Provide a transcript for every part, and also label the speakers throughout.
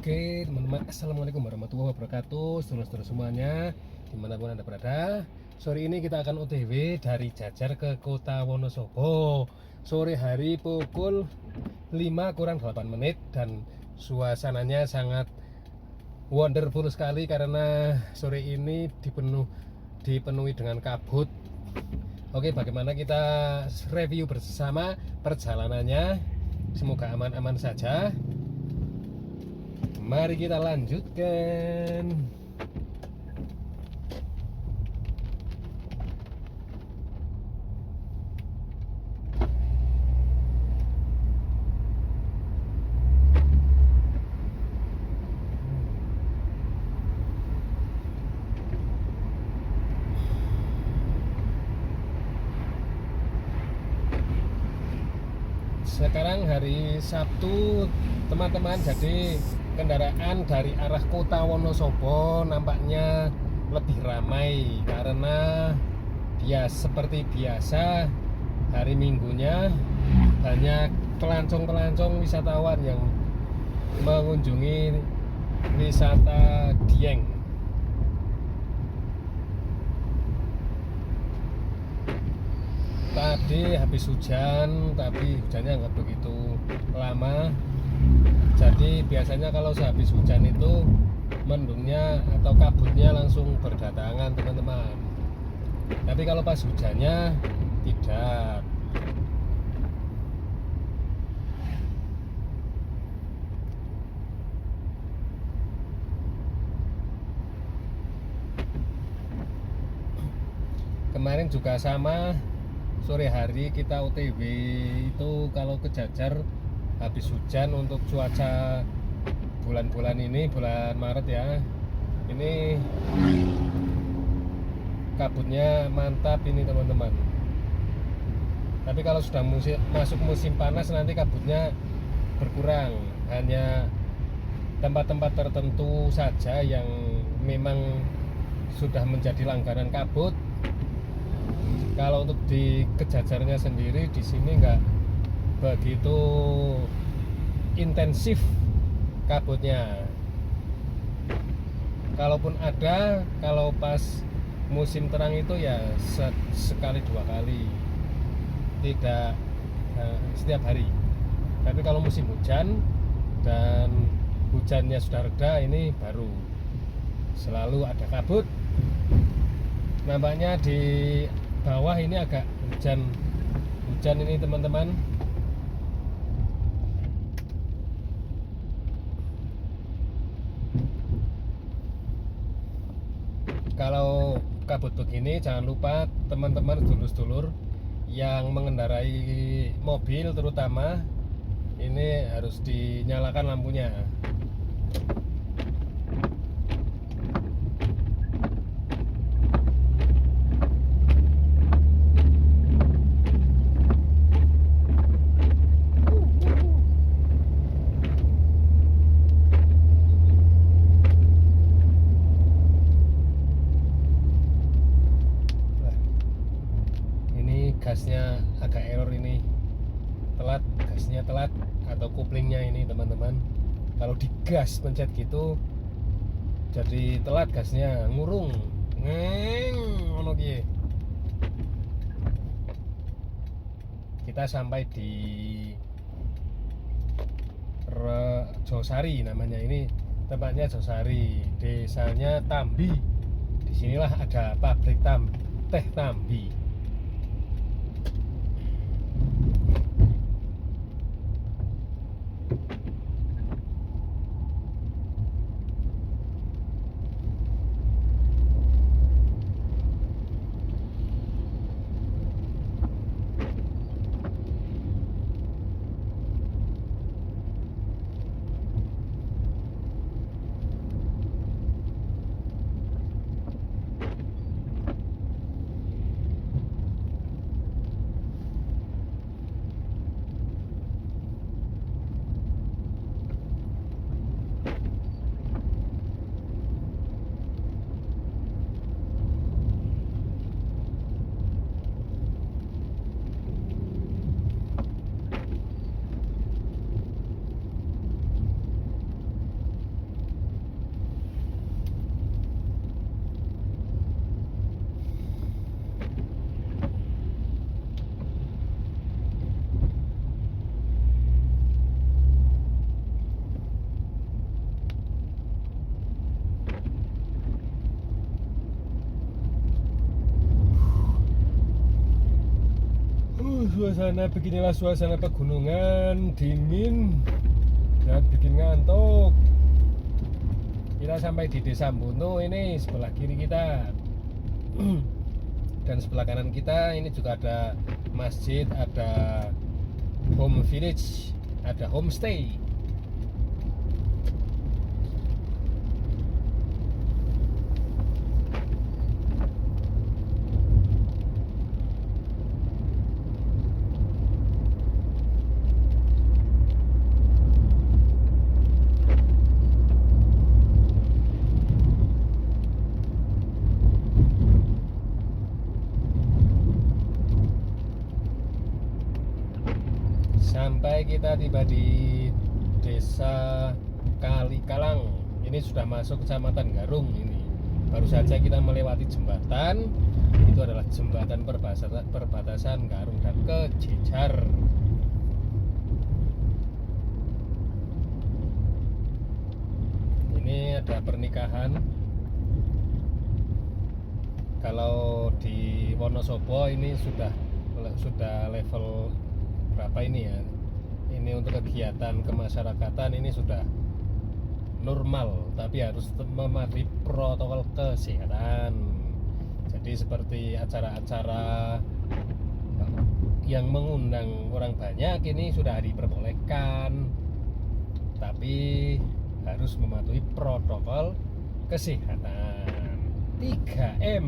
Speaker 1: Oke teman-teman, assalamualaikum warahmatullahi wabarakatuh, saudara-saudara semuanya dimanapun anda berada. Sore ini kita akan OTW dari Jajar ke kota Wonosobo. Sore hari pukul 5 kurang 8 menit dan suasananya sangat wonderful sekali karena sore ini dipenuhi dengan kabut. Oke, bagaimana kita review bersama perjalanannya, semoga aman-aman saja. Mari kita lanjutkan. Sekarang hari Sabtu, teman-teman, jadi kendaraan dari arah kota Wonosobo nampaknya lebih ramai karena seperti biasa hari Minggunya banyak pelancong-pelancong wisatawan yang mengunjungi wisata Dieng. Tadi habis hujan, tapi hujannya nggak begitu lama. Jadi biasanya kalau sehabis hujan itu mendungnya atau kabutnya langsung berdatangan, teman-teman. Tapi kalau pas hujannya tidak. Kemarin juga sama, sore hari kita OTW itu kalau ke Jajar habis hujan. Untuk cuaca bulan-bulan ini, bulan Maret ya, ini kabutnya mantap ini, teman-teman. Tapi kalau sudah masuk musim panas nanti kabutnya berkurang, hanya tempat-tempat tertentu saja yang memang sudah menjadi langganan kabut. Kalau untuk di Kejajarnya sendiri di sini nggak begitu intensif kabutnya. Kalaupun ada, kalau pas musim terang itu ya sekali dua kali, tidak setiap hari. Tapi kalau musim hujan dan hujannya sudah reda, ini baru selalu ada kabut. Nampaknya di bawah ini agak hujan ini, teman-teman. Kalau kabut begini, jangan lupa teman-teman, sedulur-sedulur yang mengendarai mobil terutama, ini harus dinyalakan lampunya. Gasnya agak error ini, gasnya telat atau kuplingnya ini, teman-teman. Kalau digas pencet gitu jadi telat, gasnya ngurung ngono piye. Kita sampai di Rejosari namanya, ini tempatnya Josari, desanya Tambi. Disinilah ada pabrik teh Tambi. beginilah suasana pegunungan, dingin dan bikin ngantuk. Kita sampai di Desa Mbono, ini sebelah kiri kita. Dan sebelah kanan kita ini juga ada masjid, ada home village, ada homestay. Sampai kita tiba di Desa Kalikalang. Ini sudah masuk Kecamatan Garung ini. Baru saja kita melewati jembatan. Itu adalah jembatan perbatasan Garung dan Kejejar. Ini ada pernikahan. Kalau di Wonosobo ini sudah level berapa ini ya? Ini untuk kegiatan kemasyarakatan ini sudah normal, tapi harus mematuhi protokol kesehatan. Jadi seperti acara-acara yang mengundang orang banyak ini sudah diperbolehkan, tapi harus mematuhi protokol kesehatan. 3M: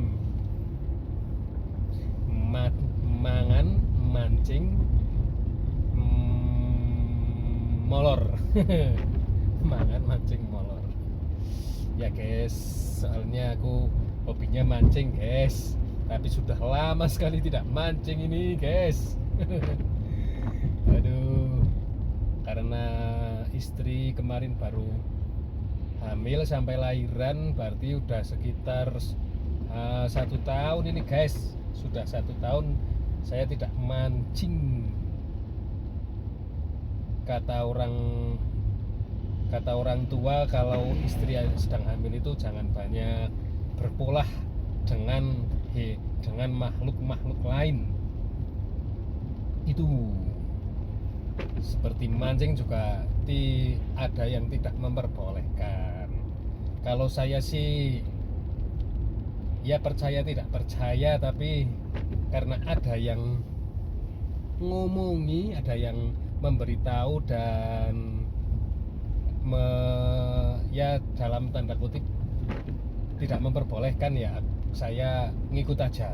Speaker 1: mangan, mancing, molor. Mangan, mancing, molor. Ya guys, soalnya aku hobinya mancing guys, tapi sudah lama sekali tidak mancing ini guys. Aduh, karena istri kemarin baru hamil sampai lahiran, berarti udah sekitar 1 tahun ini guys. Sudah 1 tahun saya tidak mancing. Kata orang tua, kalau istri sedang hamil itu jangan banyak berpolah dengan makhluk-makhluk lain. Itu seperti mancing juga ada yang tidak memperbolehkan. Kalau saya sih ya percaya tidak percaya, tapi karena ada yang ngomongi, ada yang memberitahu dan ya dalam tanda kutip tidak memperbolehkan, ya saya ngikut aja,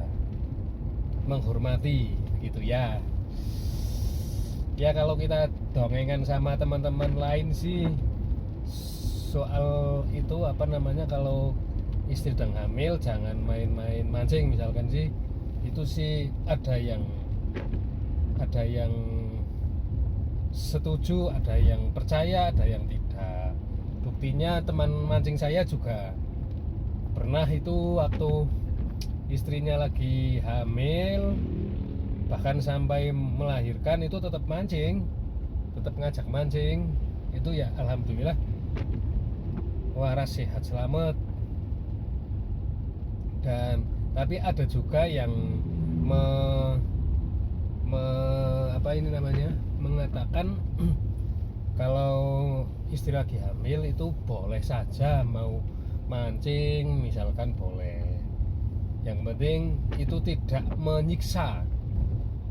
Speaker 1: menghormati gitu ya. Ya kalau kita dongengan sama teman-teman lain sih soal itu kalau istri sedang hamil jangan main-main mancing misalkan sih, itu sih ada yang setuju, ada yang percaya, ada yang tidak. Buktinya teman mancing saya juga pernah itu waktu istrinya lagi hamil, bahkan sampai melahirkan itu tetap mancing, tetap ngajak mancing. Itu ya alhamdulillah waras, sehat, selamat. Dan tapi ada juga yang mengatakan kalau istri lagi hamil itu boleh saja mau mancing misalkan, boleh, yang penting itu tidak menyiksa.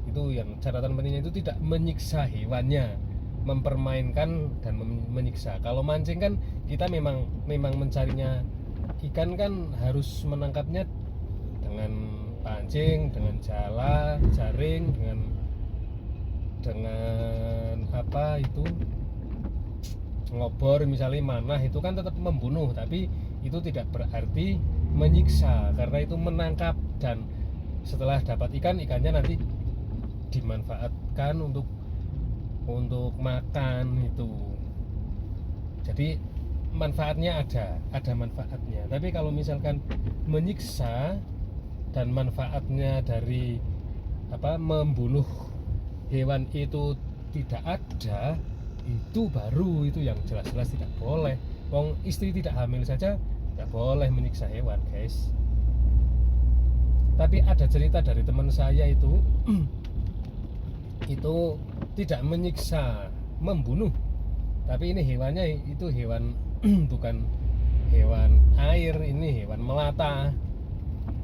Speaker 1: Itu yang catatan pentingnya, itu tidak menyiksa hewannya, mempermainkan dan menyiksa. Kalau mancing kan kita memang mencarinya ikan, kan harus menangkapnya dengan pancing, dengan jala, jaring, dengan ngobor misalnya, manah, itu kan tetap membunuh, tapi itu tidak berarti menyiksa, karena itu menangkap, dan setelah dapat ikannya nanti dimanfaatkan untuk makan itu. Jadi manfaatnya ada manfaatnya. Tapi kalau misalkan menyiksa dan manfaatnya dari membunuh hewan itu tidak ada, itu baru itu yang jelas-jelas tidak boleh. Wong istri tidak hamil saja tidak boleh menyiksa hewan guys. Tapi ada cerita dari teman saya itu itu tidak menyiksa, membunuh, tapi ini hewannya itu hewan bukan hewan air, ini hewan melata.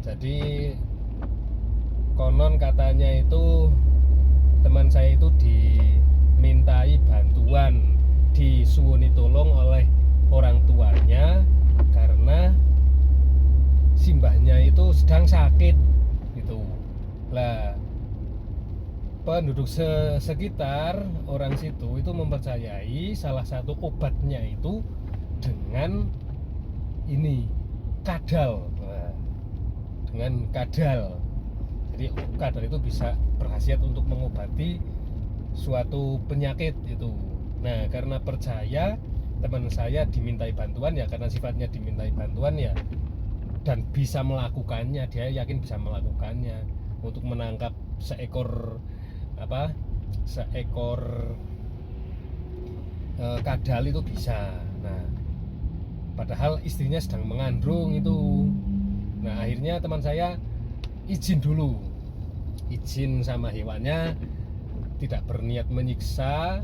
Speaker 1: Jadi konon katanya itu teman saya itu dimintai bantuan, disuwuni tolong oleh orang tuanya karena simbahnya itu sedang sakit gitu. Lah penduduk sekitar orang situ itu mempercayai salah satu obatnya itu dengan ini kadal. Nah, dengan kadal. Jadi kadal itu bisa berkhasiat untuk mengobati suatu penyakit itu. Nah, karena percaya, teman saya dimintai bantuan ya, karena sifatnya dimintai bantuan ya, dan bisa melakukannya, dia yakin bisa melakukannya untuk menangkap seekor kadal itu bisa. Nah, padahal istrinya sedang mengandung itu. Nah, akhirnya teman saya izin dulu, izin sama hewannya, tidak berniat menyiksa.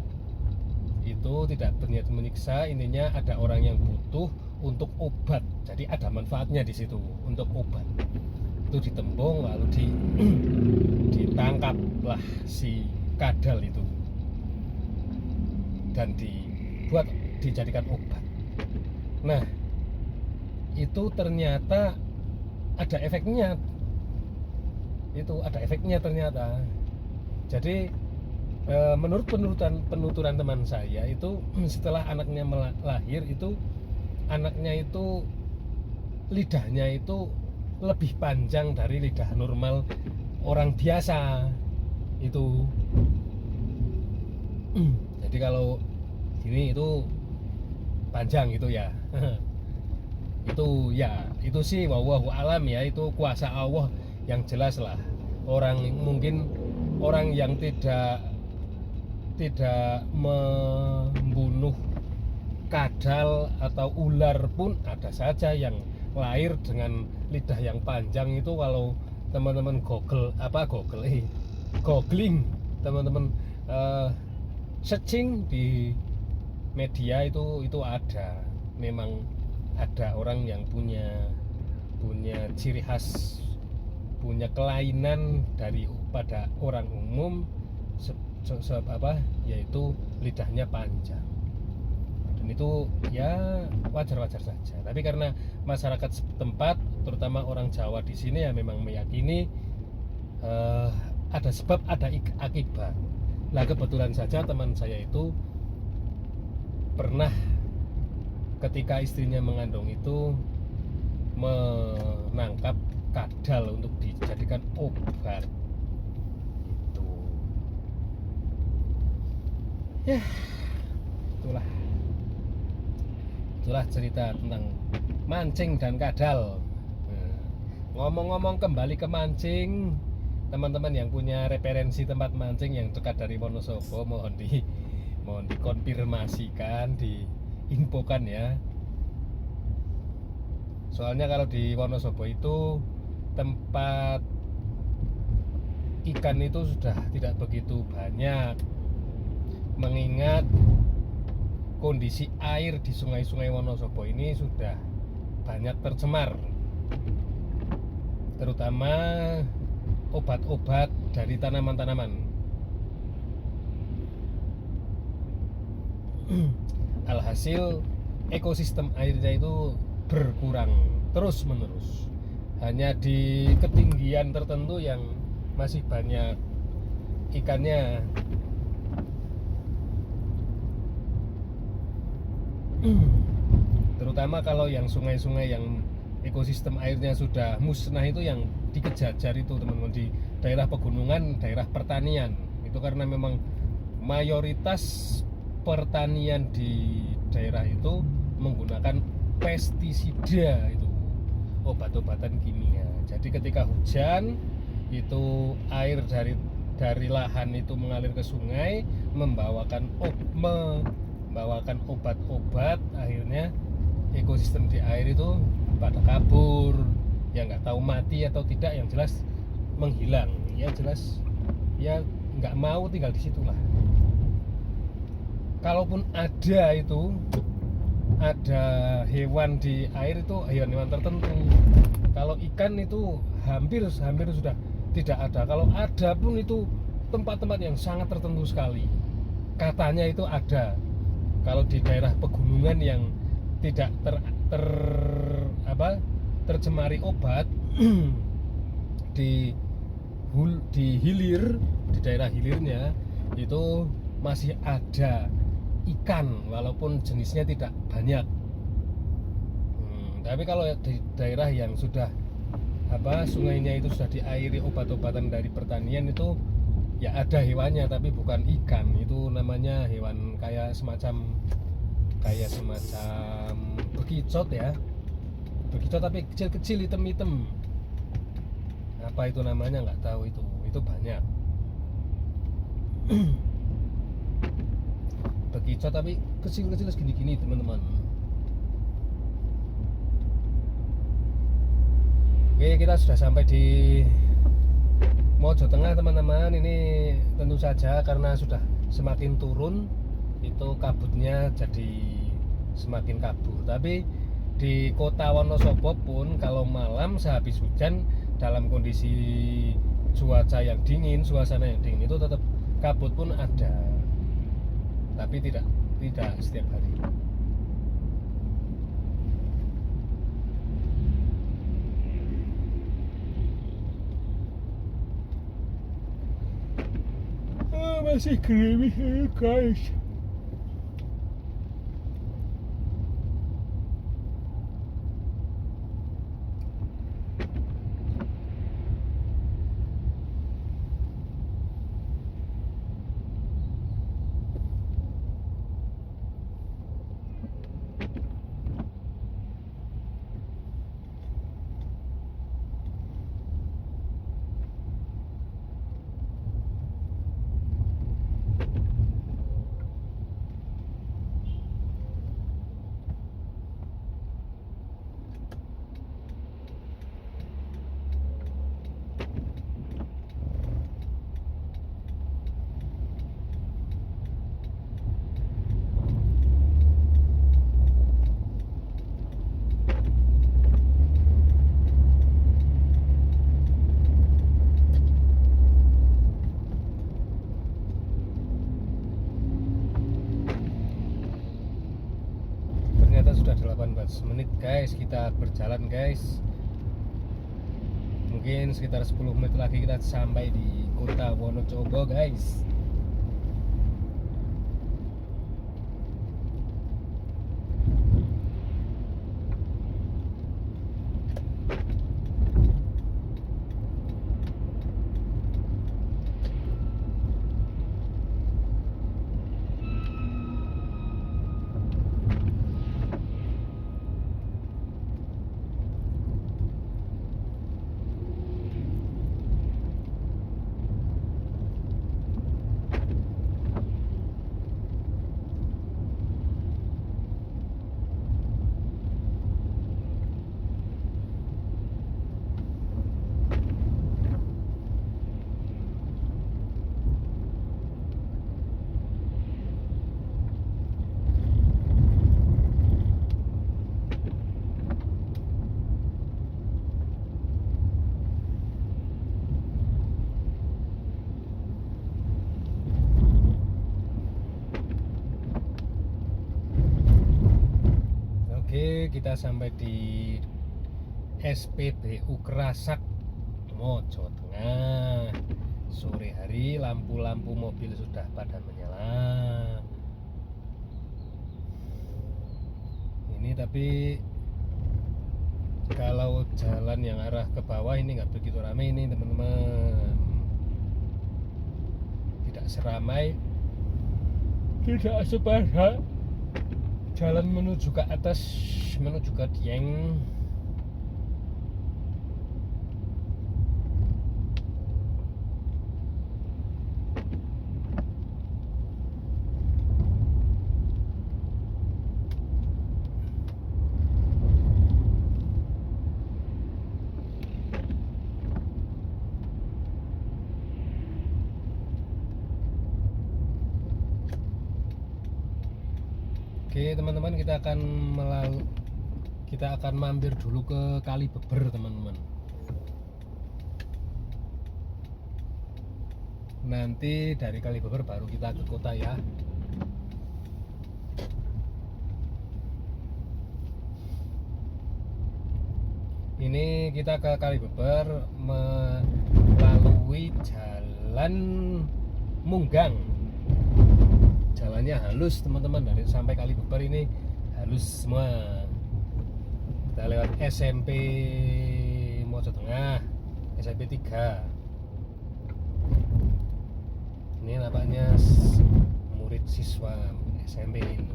Speaker 1: Itu tidak berniat menyiksa, intinya ada orang yang butuh untuk obat, jadi ada manfaatnya di situ untuk obat. Itu ditembung lalu ditangkaplah si kadal itu dan dijadikan obat. Nah, itu ternyata ada efeknya. Itu ada efeknya ternyata. Jadi menurut penuturan teman saya itu setelah anaknya lahir itu anaknya itu lidahnya itu lebih panjang dari lidah normal orang biasa itu. Jadi kalau gini itu panjang gitu ya. Itu sih wallahu alam ya, itu kuasa Allah yang jelas lah. Mungkin orang yang tidak membunuh kadal atau ular pun ada saja yang lahir dengan lidah yang panjang itu. Kalau teman-teman googling, teman-teman searching di media itu ada, memang ada orang yang punya ciri khas, punya kelainan pada orang umum, yaitu lidahnya panjang. Dan itu ya wajar-wajar saja. Tapi karena masyarakat setempat, terutama orang Jawa di sini ya memang meyakini ada sebab ada akibat. Nah, kebetulan saja teman saya itu pernah ketika istrinya mengandung itu menangkap kadal untuk dijadikan obat. Ya, itulah cerita tentang mancing dan kadal. Ngomong-ngomong kembali ke mancing, teman-teman yang punya referensi tempat mancing yang dekat dari Wonosobo, mohon dikonfirmasikan, diinfokan ya. Soalnya kalau di Wonosobo itu tempat ikan itu sudah tidak begitu banyak, mengingat kondisi air di sungai-sungai Wonosobo ini sudah banyak tercemar, terutama obat-obat dari tanaman-tanaman. Alhasil ekosistem airnya itu berkurang terus-menerus. Hanya di ketinggian tertentu yang masih banyak ikannya. Terutama kalau yang sungai-sungai yang ekosistem airnya sudah musnah, itu yang dikejar itu teman-teman, di daerah pegunungan, daerah pertanian. Itu karena memang mayoritas pertanian di daerah itu menggunakan pestisida, itu obat-obatan kimia. Jadi ketika hujan itu air dari lahan itu mengalir ke sungai, membawakan obat-obat, akhirnya ekosistem di air itu pada kabur. Ya nggak tahu mati atau tidak, yang jelas menghilang. Ya jelas ya nggak mau tinggal di situ lah. Kalaupun ada hewan di air itu hewan-hewan tertentu. Kalau ikan itu hampir sudah tidak ada. Kalau ada pun itu tempat-tempat yang sangat tertentu sekali. Katanya itu ada. Kalau di daerah pegunungan yang tidak tercemari obat di hilir, di daerah hilirnya itu masih ada ikan walaupun jenisnya tidak banyak. Tapi kalau di daerah yang sudah sungainya itu sudah diairi obat-obatan dari pertanian itu ya ada hewannya tapi bukan ikan. Itu namanya hewan kayak semacam bekicot ya. Bekicot tapi kecil-kecil, hitam-hitam. Apa itu namanya nggak tahu itu banyak. Bekicot tapi kecil-kecil segini-gini teman-teman. Oke, kita sudah sampai di Mojo Tengah teman-teman. Ini tentu saja karena sudah semakin turun itu kabutnya jadi semakin kabur. Tapi di kota Wonosobo pun kalau malam sehabis hujan dalam kondisi cuaca yang dingin, suasana yang dingin itu tetap kabut pun ada. Tapi tidak setiap hari. Masih gerimis guys. Sudah 18 menit guys kita berjalan guys. Mungkin sekitar 10 menit lagi kita sampai di kota Wonosobo guys. Kita sampai di SPBU Kerasak Mojo Tengah. Sore hari lampu-lampu mobil sudah pada menyala. Ini tapi kalau jalan yang arah ke bawah ini nggak begitu ramai ini teman-teman. Tidak seramai, tidak sepadat jalan menuju ke atas, menuju ke Dieng. teman-teman, kita akan mampir dulu ke Kali Beber teman-teman. Nanti dari Kali Beber baru kita ke kota ya. Ini kita ke Kali Beber melalui jalan Munggang. Jalannya halus teman-teman, dari sampai Kali Beber ini halus semua. Kita lewat SMP Mojo Tengah, SMP 3. Ini nampaknya murid siswa SMP ini.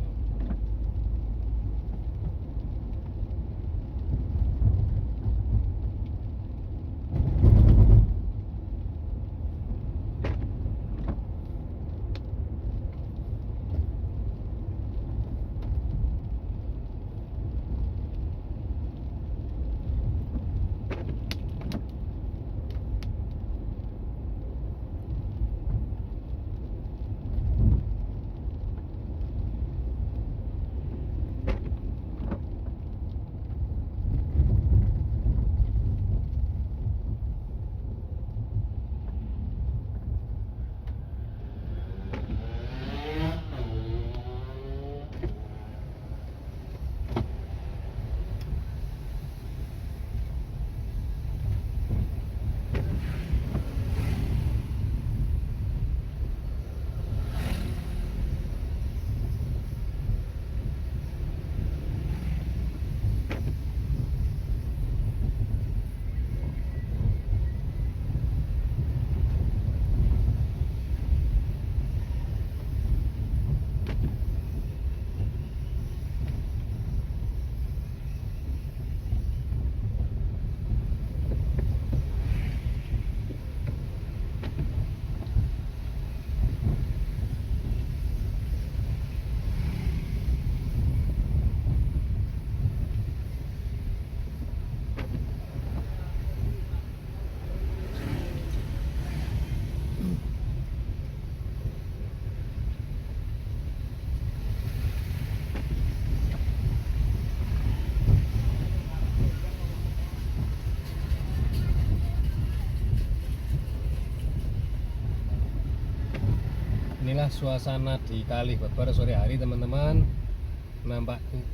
Speaker 1: Inilah suasana di Kali Beber sore hari teman-teman.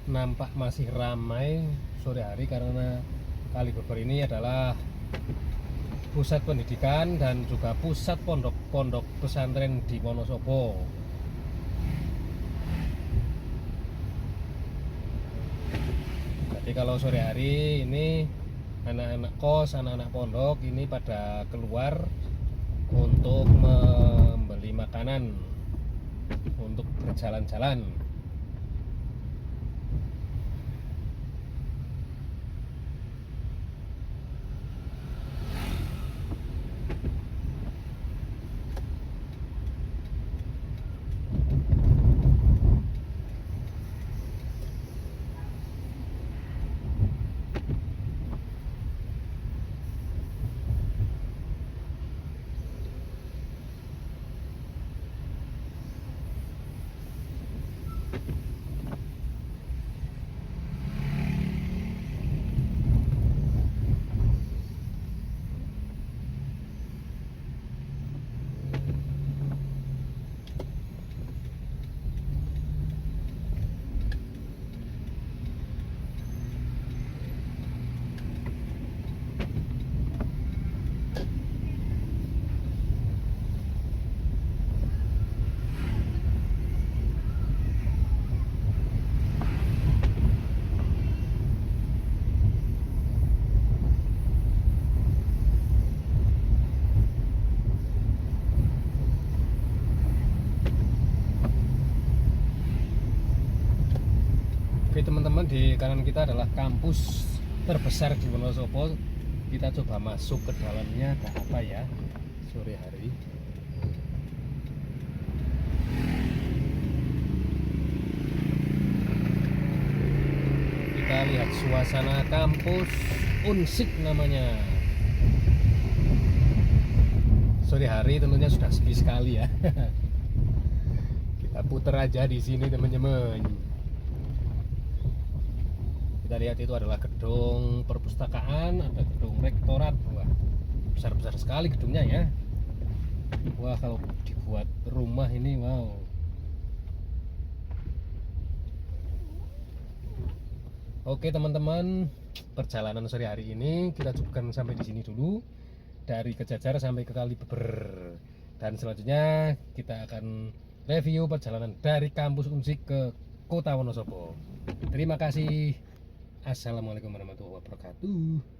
Speaker 1: Nampak masih ramai sore hari karena Kali Beber ini adalah pusat pendidikan dan juga pusat pondok pesantren di Wonosobo. Jadi kalau sore hari ini anak-anak kos, anak-anak pondok ini pada keluar untuk membeli makanan untuk berjalan-jalan. Oke teman-teman, di kanan kita adalah kampus terbesar di Wonosobo. Kita coba masuk ke dalamnya, ada apa ya sore hari. Kita lihat suasana kampus Unsik namanya. Sore hari tentunya sudah sepi sekali ya. Kita putar aja di sini teman-teman. kita lihat itu adalah gedung perpustakaan, ada gedung rektorat. Wah, besar-besar sekali gedungnya ya. Wah, kalau dibuat rumah ini, wow. Oke teman-teman, perjalanan sore hari ini kita cukupkan sampai di sini dulu, dari ke Jajar sampai ke Kalibeber. Dan selanjutnya kita akan review perjalanan dari kampus Unsik ke Kota Wonosobo. Terima kasih. Assalamualaikum warahmatullahi wabarakatuh.